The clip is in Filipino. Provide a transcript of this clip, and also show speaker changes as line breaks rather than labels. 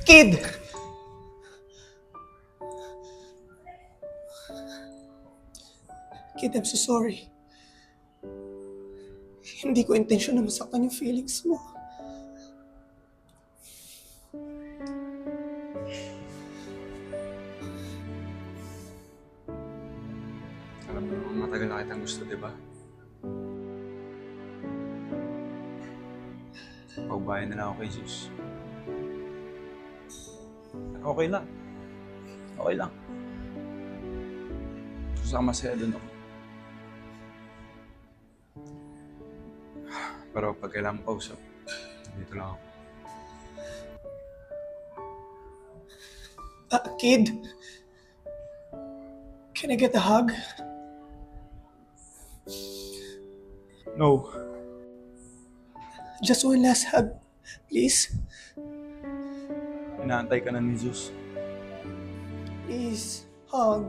Kid! Kid, I'm so sorry. Hindi ko intensyon na masaktan yung feelings mo.
Alam mo naman matagal na kitang gusto, di ba? Paubayan na lang ako kay Zeus. Okay lang. Okay lang. Gusto ka masaya doon ako. Pero pag kailangan mo kausap, dito lang ako.
Kid, can I get a hug?
No.
Just one last hug, please.
Inaantay ka na ni Zeus.
Please, hug.